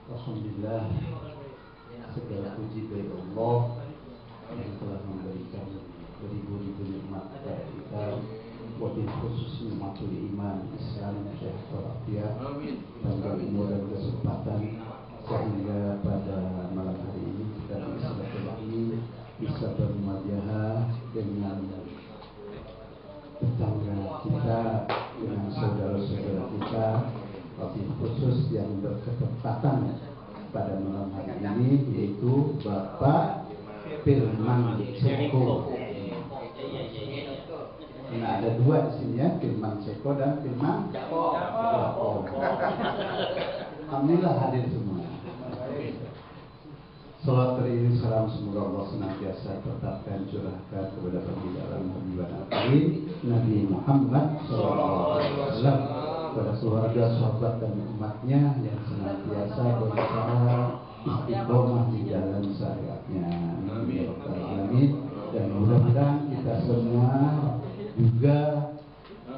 Alhamdulillah, segala puji bagi Allah yang telah memberikan beribu-ribu nikmat kepada kita, wabil khusus nikmatul iman, Islam, sejahtera, panjang umur dan kesempatan, sehingga pada malam hari ini kita bisa bersilaturahmi, bisa bermuajahah dengan tetangga kita, dengan saudara-saudara kita, wabil khusus yang berketepatan pada malam hari ini, yaitu Bapak Firman Ceko. Nah, ada dua di sini ya, Firman Ceko dan Firman Joko. Alhamdulillah hadir semua. Salat teriring salam semoga Allah senantiasa tetapkan curahkan kepada pembicaraan Nabi Muhammad SAW, kepada keluarga, sahabat dan umatnya yang senantiasa berusaha istiqomah di jalan syariatnya. Amin. Dan mudah-mudahan kita semua juga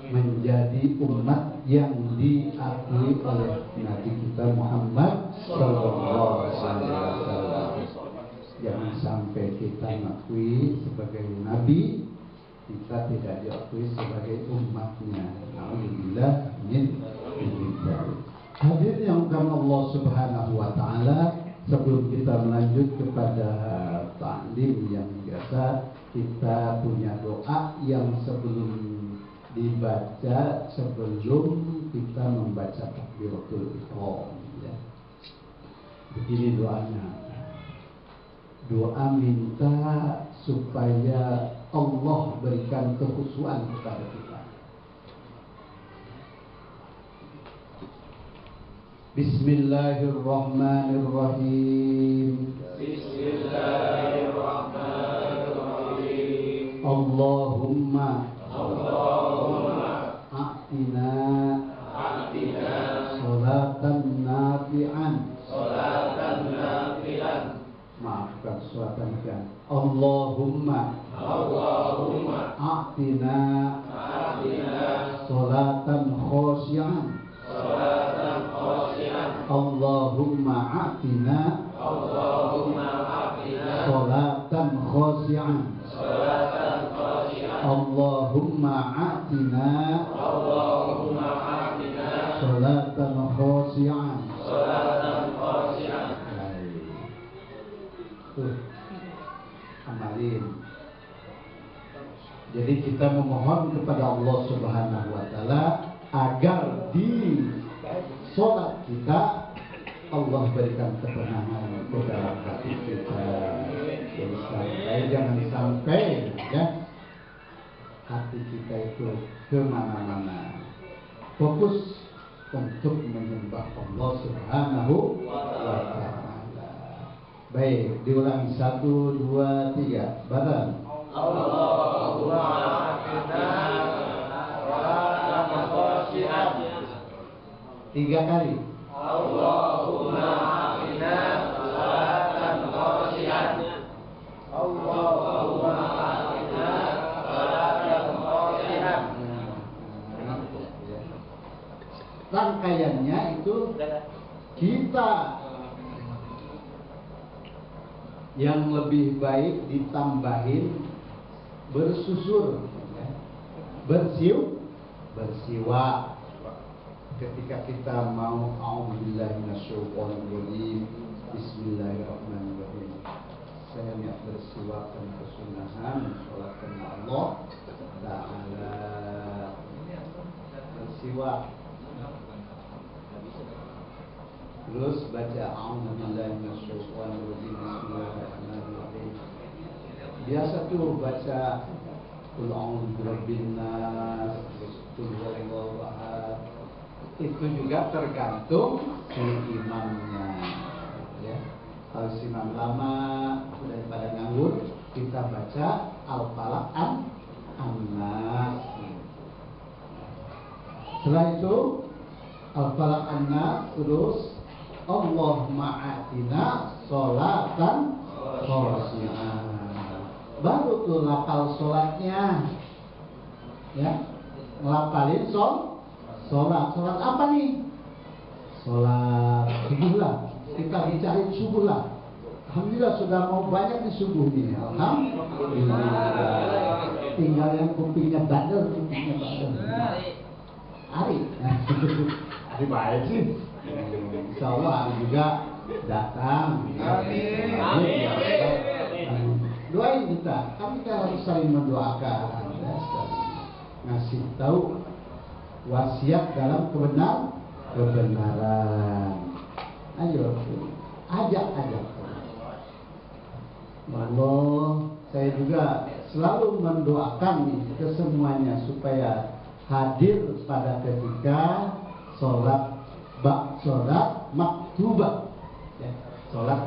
menjadi umat yang diakui oleh Nabi kita Muhammad Sallallahu Alaihi Wasallam. Jangan sampai kita mengakui sebagai Nabi, kita tidak diakui sebagai umatnya. Alhamdulillah min dzalik. Hadirin yang karena Allah Subhanahu Wa Taala, sebelum kita melanjut kepada taklim yang biasa, kita punya doa yang sebelum dibaca, sebelum kita membaca takbiratul ihram ya. Begini doanya. Doa minta supaya Allah berikan kekhusyuan kepada kita. Bismillahirrahmanirrahim. Bismillahirrahmanirrahim. Allahumma a'tina salatan nafi'an. Maafkan salatan nafi'an. Allahumma a'tina salatan khosyi'an. Allahumma a'tina salatan khosyi'an. Allahumma a'tina salatan khosyi'an. Amalin. Jadi kita memohon kepada Allah Subhanahu Wa Taala agar di sholat kita Allah berikan ketenangan ke dalam hati kita. Jangan sampai ya hati kita itu kemana-mana. Fokus untuk menyembah Allah Subhanahu Wa Taala. Baik, diulangi 1, 2, 3, bareng. Allahumma a'tina salatan khosyi'an. 3 kali. Allahumma a'tina salatan khosyi'an. Allahumma a'tina salatan khosyi'an. Rangkaiannya itu kita yang lebih baik ditambahin bersusur, bersiwak ketika kita mau a'udzubillahi minasyaitonirrajim, bismillahirrahmanirrahim. Saya niat bersiwak dan kesunahan sholatkan Allah Ta'ala. Bersiwak, terus baca a'udzubillahi minasyaitonirrajim, bismillahirrahmanirrahim. Biasa tuh baca qul a'udzu birabbin nas, qul huwallahu ahad. Itu juga tergantung si imamnya ya. Kalau si imam lama daripada nganggur, kita baca Al-Falaq An-Nas. Setelah itu Al-Falaq An-Nas, terus Allahumma a'tina sholatan khosyi'an. Baru tuh lapal sholatnya ya, ngelapalin sholat. Sholat apa nih? Sholat subuh lah. kita bicara subuh lah. Alhamdulillah sudah mau banyak di subuh ini. Alhamdulillah. Tinggal yang kupingnya bandel, Ari. Ari baik sih. Insya Allah Ari juga datang. Amin. Doain kita. Kami harus saling mendoakan. Ngasih tahu wasiat dalam kebenaran. Ayo, ajak. Allah, saya juga selalu mendoakan kesemuanya supaya hadir pada ketika sholat maktubah, ya, sholat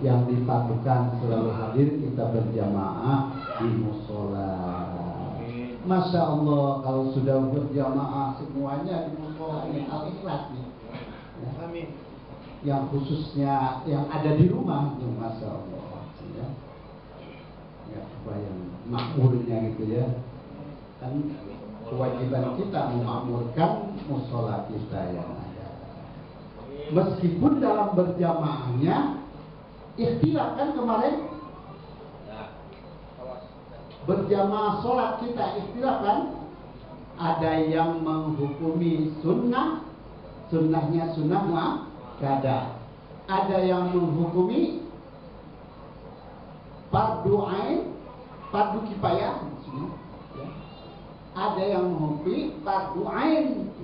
yang dipadukan selalu hadir kita berjamaah di musola. Masya Allah, kalau sudah berjamaah semuanya di musola ini al-ikhlas nih. Ya. Amin. Yang khususnya yang ada di rumah, Masya Allah, ya. Ya, bayang makmurnya gitu ya. Kan kewajiban kita memakmurkan musola kita yang ada. Meskipun dalam berjamaahnya ikhtilaf kan kemarin berjamaah sholat kita ikhtilaf kan, ada yang menghukumi sunnahnya sunnah muakkadah, ada yang menghukumi fardu ain, fardu kifayah, ada yang menghukumi fardu ain,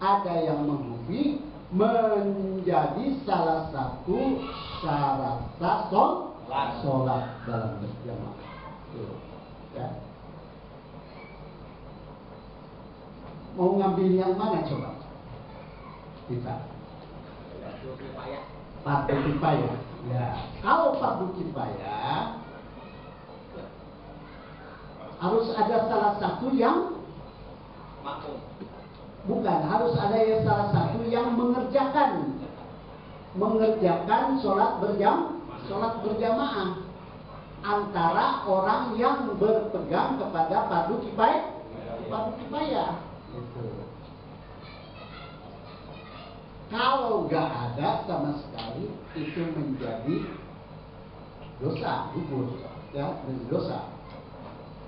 ada yang menghukumi menjadi salah satu syarat sholat dalam berjamaah. Ya. Mau ngambil yang mana coba? Kita fardu kifayah. Ya, kalau fardu kifayah harus ada salah satu yang Makmum. bukan, harus ada yang salah satu yang mengerjakan sholat berjamaah antara orang yang berpegang kepada fardu kifayah. Gitu. Kalau nggak ada sama sekali itu menjadi dosa, gugur, ya, dosa.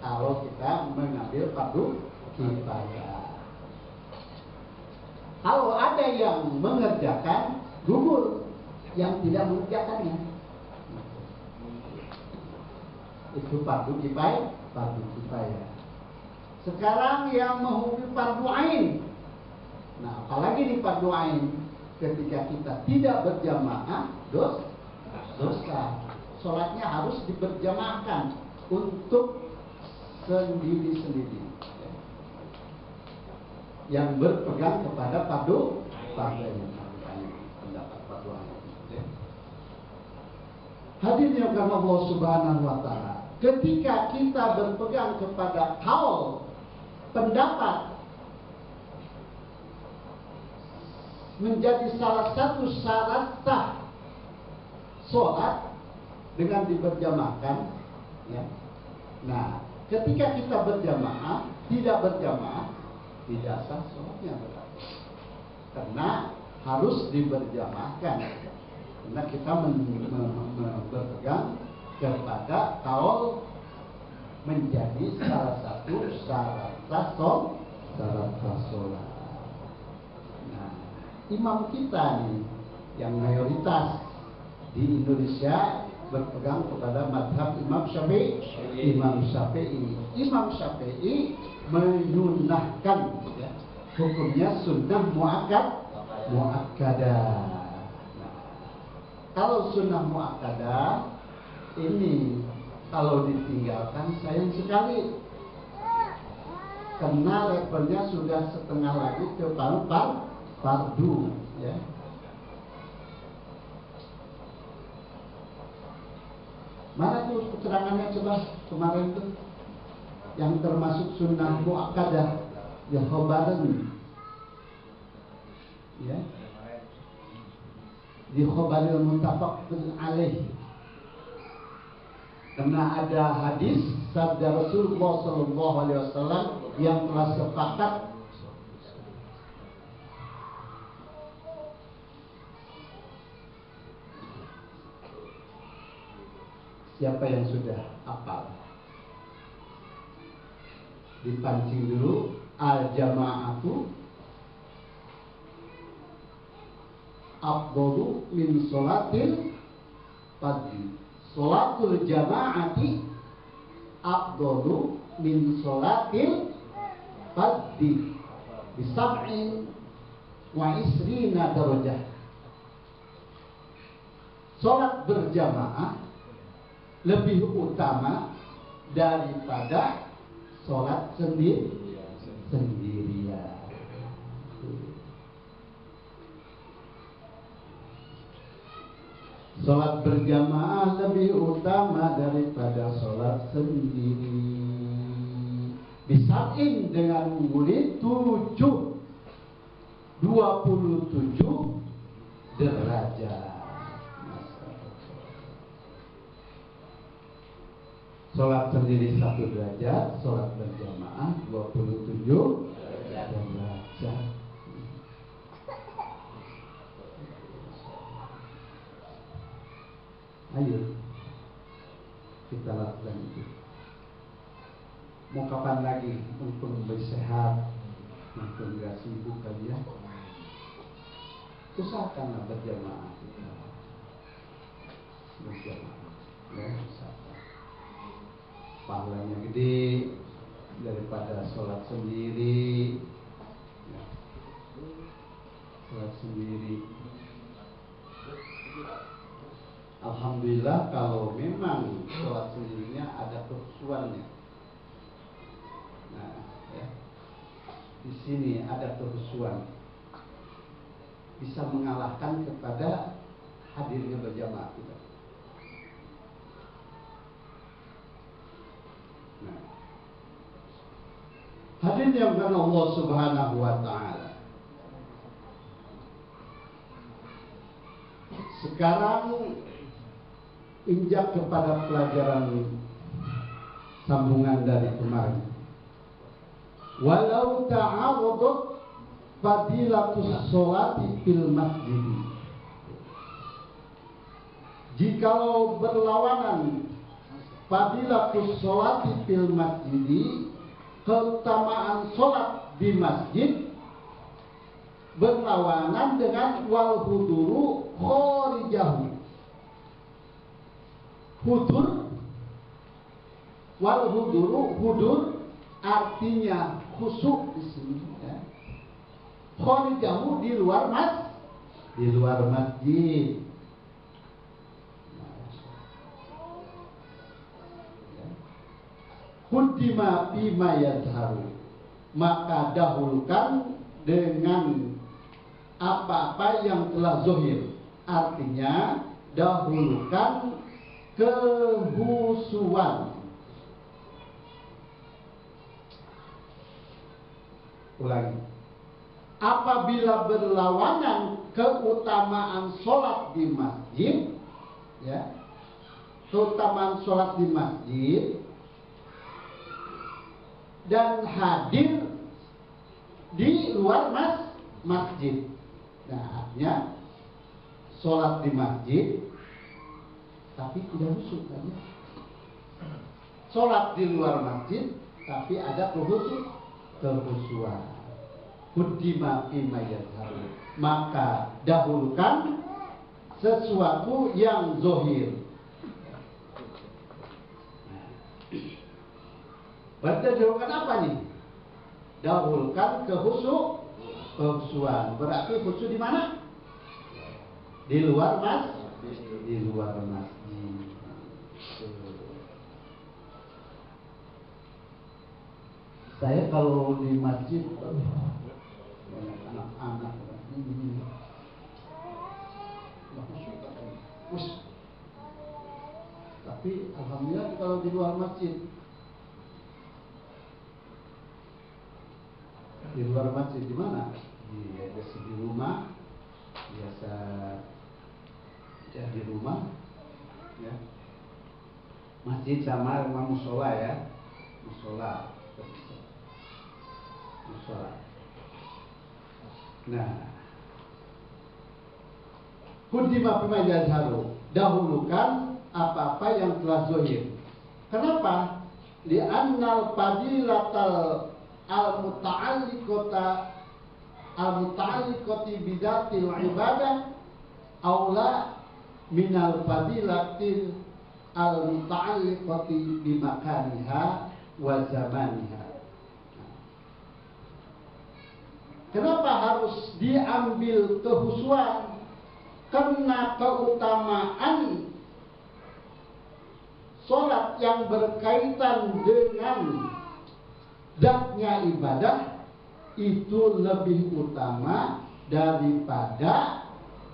Kalau kita mengambil fardu kifayah. Kalau ada yang mengerjakan, gugur yang tidak mengerjakannya. Itu fardu kifayah. Sekarang yang menghukumi fardu ain. Nah, apalagi di fardu ain, ketika kita tidak berjamaah, dosa. Sholatnya harus diberjamaahkan untuk sendiri-sendiri. Yang berpegang kepada fardu ain. Pendapat fardu ain. Hadirin karena Allah Subhanahu wa taala. Ketika kita berpegang kepada kaul pendapat menjadi salah satu syarat sah sholat dengan diberjamaahkan, ya. Nah, ketika kita berjamaah, tidak berjamaah, tidak sah sholatnya berarti. Karena harus diberjamaahkan. Karena kita berpegang kepada kaul menjadi salah satu syarat sah sholat. Nah, imam kita nih yang mayoritas di Indonesia berpegang kepada madhab Imam Syafi'i. Imam Syafi'i menyunahkan, ya, hukumnya sunnah muakkadah. Nah, kalau sunnah muakkadah ini kalau ditinggalkan sayang sekali, karena levelnya sudah setengah lagi ke fardu, ya. Mana tuh keterangannya coba kemarin tuh yang termasuk sunnah muakkadah, ya khobaran, ya, di khobaril muttafaqun alaih. Karena ada hadis sabda Rasulullah SAW yang telah sepakat Siapa yang sudah hafal? Dipancing dulu. Al-jama'atu afdalu min sholatil fardhi. Sholatul jama'ati afdalu min sholatil fardhi bisab'in wa isrina darajah. Sholat berjamaah lebih utama daripada sholat sendirian. Sholat berjamaah lebih utama daripada sholat sendiri. Bisab'in dengan murid 27 derajat. Sholat sendiri 1 derajat, sholat berjamaah 27 derajat. Ayo kita lakukan itu. Mau kapan lagi untuk bersehat, untuk gak sibuk kalian? Usahakanlah berjamaah kita. Berjamaah, ya usahakan. Pahalanya gede daripada sholat sendiri. Ya. Sholat sendiri. Alhamdulillah kalau memang sholat sendirinya ada kekhusyuannya. Nah, ya. Di sini ada kekhusyuan, bisa mengalahkan kepada hadirnya berjamaah kita. Nah, hadirin yang karena Allah Subhanahu wa Ta'ala. Sekarang injak kepada pelajaran sambungan dari kemarin. Walau ta'arudat fadilatus sholati fil masjid. Jikalau berlawanan fadilatus sholati fil masjid, keutamaan sholat di masjid berlawanan dengan wal huduru khorijahu. Hudur, wal huduru, hudur artinya khusyuk di sini. Ya. Khorijahu di luar masjid. Kuddima bima yadharu, maka dahulukan dengan apa-apa yang telah zahir. Artinya dahulukan kehusuan. Ulangi. Apabila berlawanan keutamaan sholat di masjid, ya, keutamaan sholat di masjid dan hadir di luar masjid. Nah, artinya sholat di masjid tapi tidak khusyuk kan? Sholat di luar masjid tapi ada kehusuan. Kuddima bima yadharu, maka dahulukan sesuatu yang zahir. Berarti dahulukan apa nih? Dahulukan kehusuan. Berarti khusyuk di mana? Di luar masjid. Saya kalau di masjid banyak anak-anak tapi alhamdulillah kalau di luar masjid, di mana? Biasa di rumah, di rumah, ya. Masjid sama musola ya, musola. Nah, kuddima bima yadharu, dahulukan apa-apa yang telah zahir. Kenapa? Li'annal fadilatal al-muta'alliqati bidatil ibadah aula minal fadilatil al-muta'alliqati bimakaniha wa zamaniha. Kenapa harus diambil kehusuan? Karena keutamaan sholat yang berkaitan dengan zatnya ibadah itu lebih utama daripada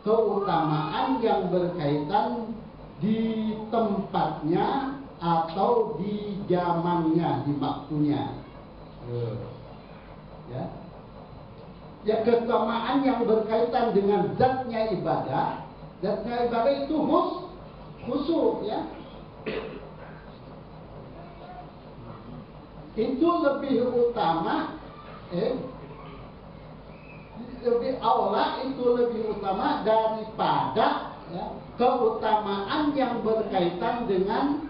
keutamaan yang berkaitan di tempatnya atau di zamannya, di waktunya. Ya, keutamaan yang berkaitan dengan zatnya ibadah itu khusyuk, ya. Itu lebih utama, lebih aula, itu lebih utama daripada keutamaan yang berkaitan dengan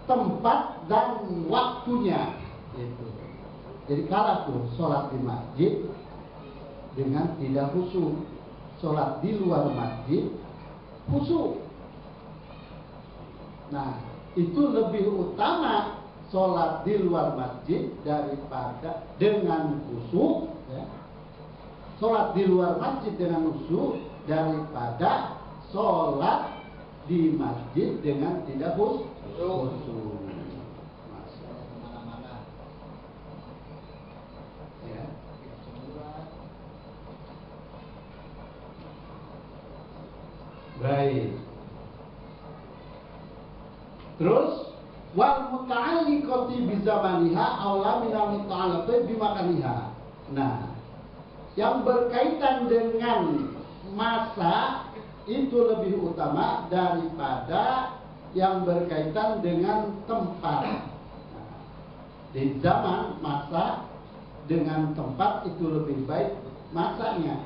tempat dan waktunya. Jadi kalah tuh sholat di masjid dengan tidak khusyuk. Sholat di luar masjid khusyuk. Nah, itu lebih utama sholat di luar masjid daripada dengan khusyuk, ya. Sholat di luar masjid dengan khusyuk daripada sholat di masjid dengan tidak khusyuk. Ya. Baik. Terus wal muta'alliqati bi zamaniha aula minal muta'alliqati bi makaniha. Nah, yang berkaitan dengan masa itu lebih utama daripada yang berkaitan dengan tempat. Nah, di zaman masa dengan tempat itu lebih baik masanya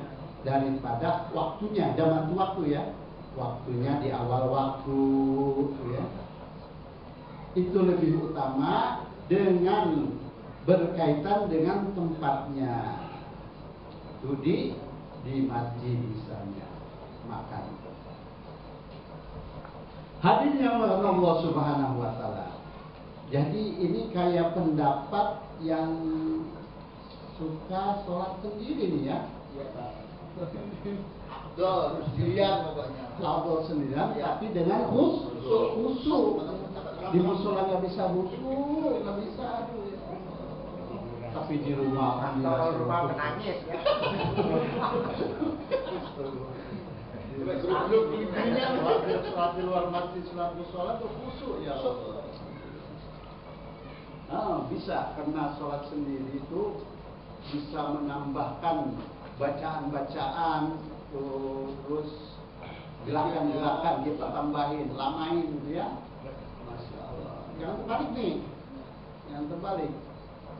daripada waktunya. Zaman itu waktu, ya. Waktunya di awal waktu, ya. Itu lebih utama dengan berkaitan dengan tempatnya. Itu di masjid misalnya makan. Hadirin yang dirahmati Allah Subhanahu wa taala. Jadi ini kayak pendapat yang suka sholat sendiri nih, ya. Sendirian pokoknya. Sholat sendirian, tapi dengan khusyuk. Di musola nggak bisa khusyuk, nggak bisa. Tapi di rumah Kalau rumah menangis, ya. Sholat di luar masjid, sholat musola tuh khusyuk, ya. Bisa, karena sholat sendiri itu bisa menambahkan bacaan-bacaan, terus gerakan-gerakan kita tambahin, lamain, ya. Masya Allah. Jangan terbalik nih, jangan terbalik.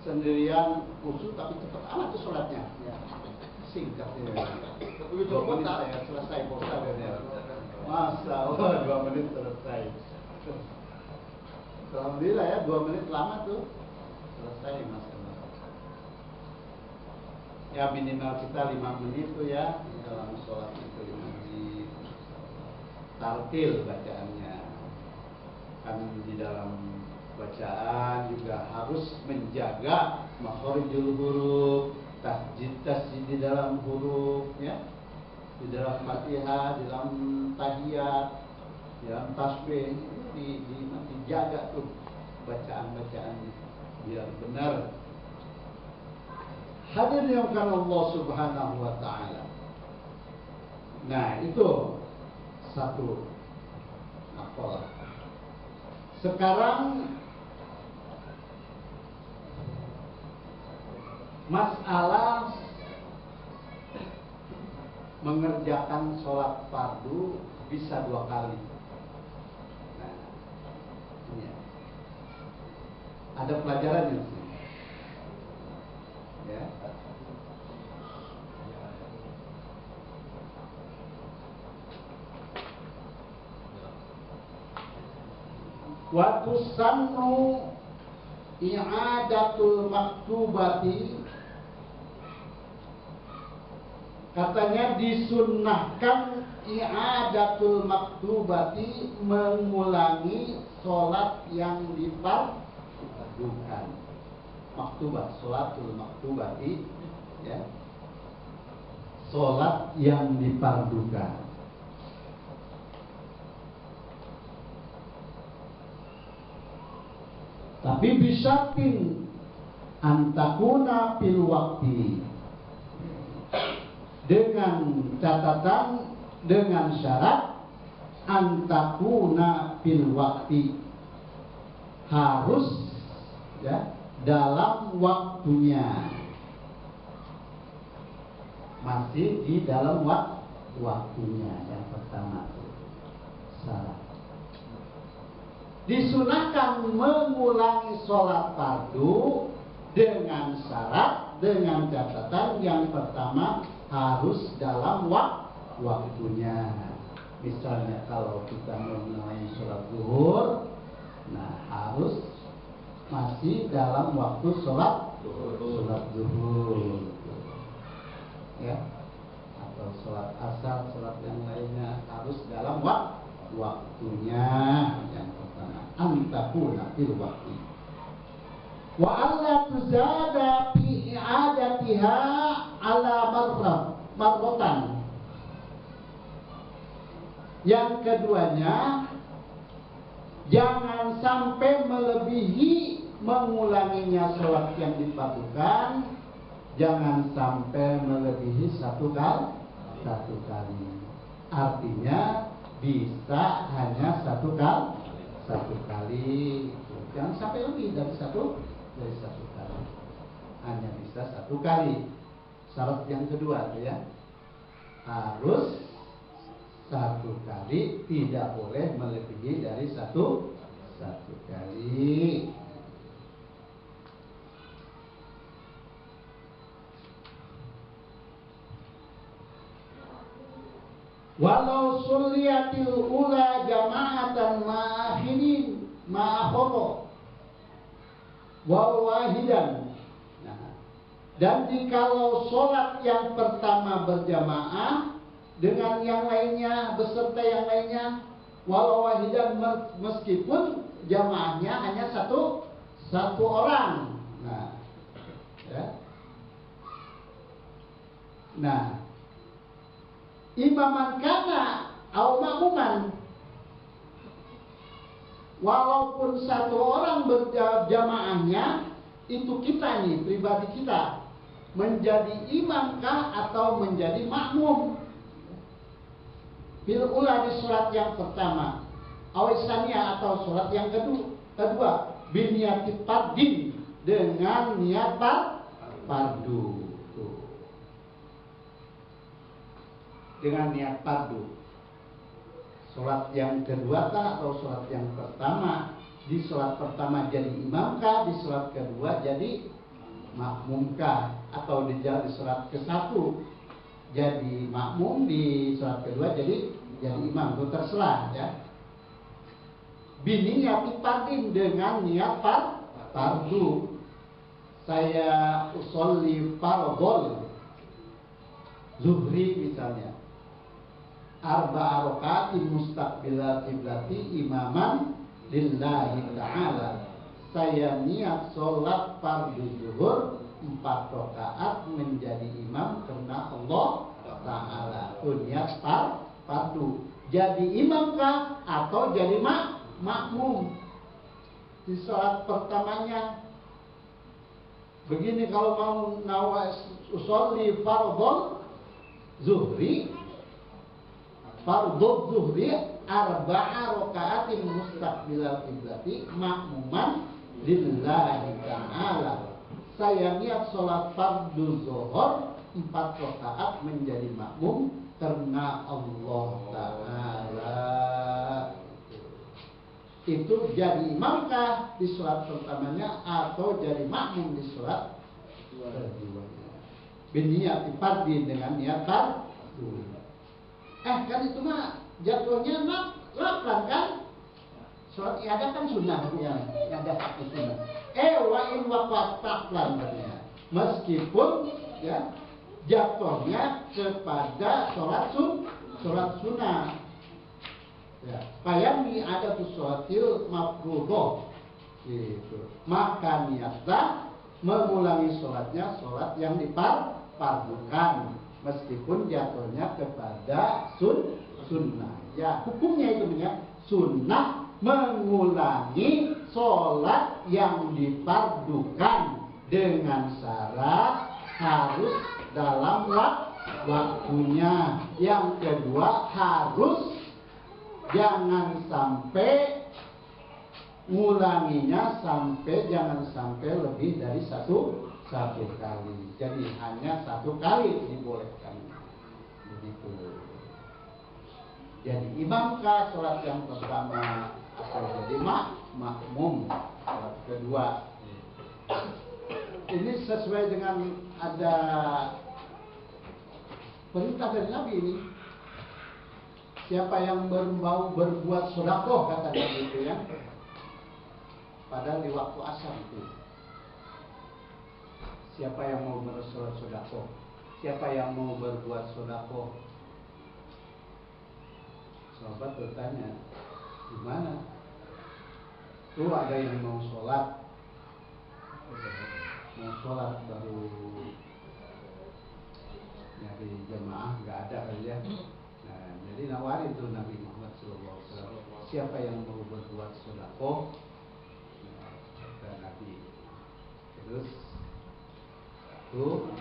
Sendirian khusyuk tapi cepat amat tuh sholatnya, ya. Singkat, ya. 2 menit saya selesai bosan, ya. Masya Allah, 2 menit selesai. Alhamdulillah, ya, 2 menit lama tuh selesai, Mas. Ya minimal kita 5 menit tuh, ya, dalam sholat itu di tartil bacaannya. Kan di dalam bacaan juga harus menjaga makharijul huruf, tasjid di dalam huruf, ya, di dalam Fatihah, di dalam tahiyat, di dalam tasbih, dijaga tuh bacaan-bacaan biar benar. Hadirin yang kan Allah Subhanahu wa taala. Nah, itu satu apa? Sekarang masalah mengerjakan sholat fardu bisa 2 kali. Nah, ini ada pelajarannya sih. Ya. Wa tusannu i'adatul maktubati, katanya disunnahkan i'adatul maktubati, mengulangi sholat yang difardukan. Maktubah, sholatul maktubati, ya, sholat yang difardukan. Tapi bisyartin antakuna fil wakti, dengan catatan, dengan syarat antakuna fil wakti, harus, ya, dalam waktunya, masih di dalam waktunya. Yang pertama syarat. Disunahkan mengulangi sholat fardu dengan syarat, dengan catatan yang pertama harus dalam waktunya. Misalnya kalau kita mengulangi sholat zuhur, nah harus masih dalam waktu sholat zuhur, ya, atau sholat asar, sholat yang lainnya harus dalam waktunya. Yang pertama antakuna fil wakti. Wa alla tuzada fi i'adatiha ala marratan. Yang keduanya, jangan sampai melebihi mengulanginya sholat yang difardukan, jangan sampai melebihi satu kali. Artinya bisa hanya satu kali. Jangan sampai lebih dari satu kali. Hanya bisa satu kali. Syarat yang kedua, ya, harus satu kali, tidak boleh melebihi dari satu kali. Walau sulliyatil ula jama'atan ma'akhirin ma'akhoto wawahidan. Nah, dan jikalau sholat yang pertama berjamaah dengan yang lainnya, beserta yang lainnya, walau wahidan, meskipun jamaahnya hanya satu orang. Nah, ya. Nah, imaman kana au makmuman, walaupun satu orang berjamaahnya, itu kita nih, pribadi kita, menjadi imamkah atau menjadi makmum. Bil ula di surat yang pertama, awisania atau surat yang kedua, biniyati fardin, dengan niat fardu. Dengan niat fardu. Surat yang kedua kah atau surat yang pertama? Di surat pertama jadi imamkah, di surat kedua jadi makmumkah, atau di surat ke-1 jadi makmum, di surat kedua jadi imam. Itu terserah, ya. Biniyati fardin, dengan niat fardu. Saya usolli fardhol zuhri misalnya, arba'a rakaatin mustaqbilal qiblati imaman lillahi ta'ala. Saya niat sholat fardu zuhur 4 rakaat menjadi imam karena Allah Ta'ala. Itu niat fardu. Jadi imamkah atau jadi makmum di sholat pertamanya? Begini, kalau mau nawas usolli fardhol zuhri, fardhu zuhri arba'a rakaatin mustaqbilal qiblati makmuman lillahi ta'ala. Saya niat sholat fardhu zuhur 4 rakaat menjadi makmum karena Allah Ta'ala. Itu jadi imamkah di sholat pertamanya atau jadi makmum di sholat keduanya? Biniyati fardin, dengan niat fardu. Kan itu mah jatuhnya laplan kan? Sholat iadah kan sunnah yang dasar itu sunnah. Wa in waqat taqlan katanya. Meskipun ya jatuhnya kepada sholat sunnah. Ya, payami ada sholatil mafruḍah. Gitu. Maka niatlah mengulangi sholatnya sholat yang dipardukan meskipun jatuhnya kepada sunnah. Ya, hukumnya itu ya sunnah mengulangi sholat yang dipardukan dengan syarat harus dalam waktunya. Yang kedua harus jangan sampai ngulanginya jangan sampai lebih dari satu kali. Jadi hanya satu kali dibolehkan. Begitu. Jadi imamkah sholat yang pertama atau jadi makmum sholat kedua? Ini sesuai dengan ada perintah dari Nabi ini. Siapa yang mau berbuat sedekah kata Nabi itu ya. Padahal di waktu asar itu. Siapa yang mau bersolat sedekah? Siapa yang mau berbuat sedekah? Sahabat bertanya, di mana? Tuh ada yang mau sholat baru nyari jemaah nggak ada kali ya. Nah, jadi nawarin tuh Nabi Muhammad SAW. Siapa yang mau berbuat sedekah? Nah, kata Nabi. Terus tuh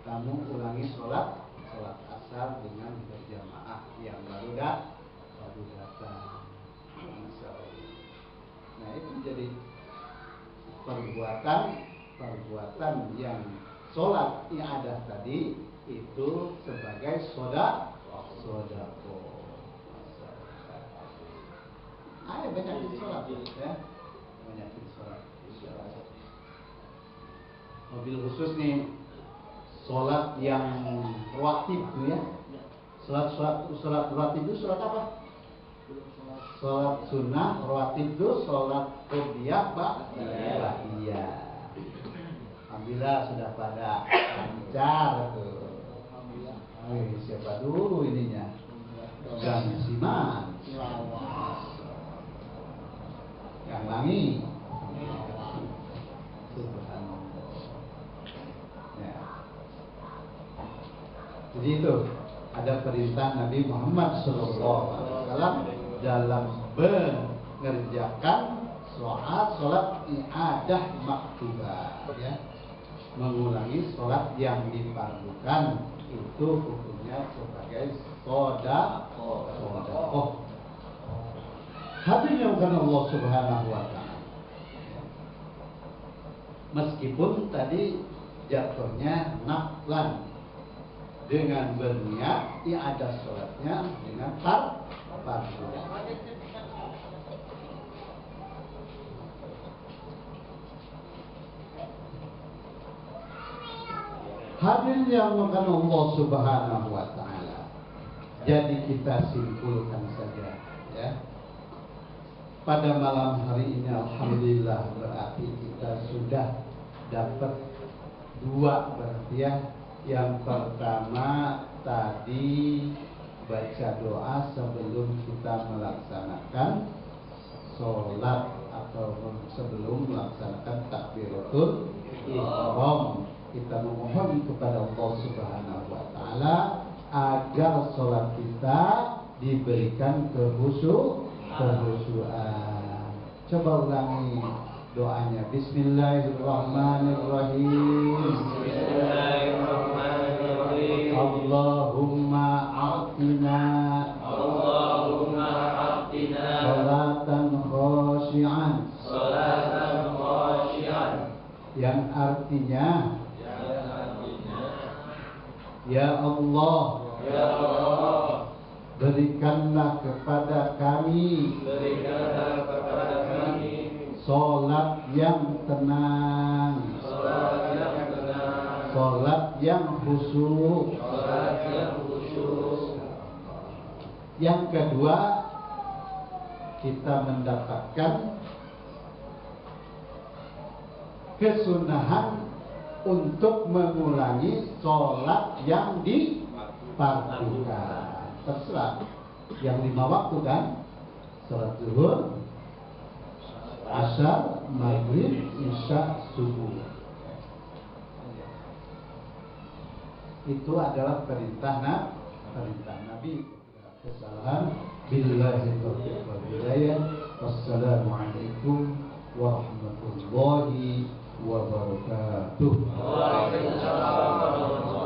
kamu ulangi sholat asar dengan berjamaah yang baru datang. Nah itu jadi perbuatan yang sholat i'adah tadi itu sebagai sodako. Ayo banyakin sholat ya, banyakin sholat. Mobil khusus nih. Sholat yang rawatib itu ya. Sholat rawatib itu sholat apa? Sholat sunnah, rawatib itu sholat qobiyah ba'diyah. Alhamdulillah sudah pada lancar tuh. Siapa dulu ininya? Gangsiman. Yang Langi. Jadi itu ada perintah Nabi Muhammad SAW dalam mengerjakan sholat i'adah maktubah, ya, mengulangi sholat yang difardukan itu hukumnya sebagai sedekah. Hadirin yang karena Allah Subhanahu wa Ta'ala. Meskipun tadi jatuhnya naflan dengan berniat i'adah sholatnya dengan fardu. Hadirin yang dimuliakan Allah Subhanahu wa Ta'ala. Jadi kita simpulkan saja ya. Pada malam hari ini alhamdulillah berarti kita sudah dapat dua berarti ya. Yang pertama tadi baca doa sebelum kita melaksanakan sholat atau sebelum melaksanakan takbiratul ihram. Kita memohon kepada Allah Subhanahu wa Ta'ala agar sholat kita diberikan kehusuan. Coba ulangi doanya. Bismillahirrahmanirrahim. Bismillahirrahmanirrahim. Allahumma a'tina salatan khashi'an. Yang artinya Ya Allah, berikanlah kepada kami salat yang tenang, salat yang khusyuk. Yang kedua, kita mendapatkan kesunahan untuk mengulangi sholat yang difardukan. Terserah, yang 5 waktu kan, sholat zuhur, asar, maghrib, isya, subuh. Itu adalah perintah Nabi. Kesalahan, billahi taufiq wal hidayah. Wassalamualaikum warahmatullahi wabarakatuh. Waalaikumsalam.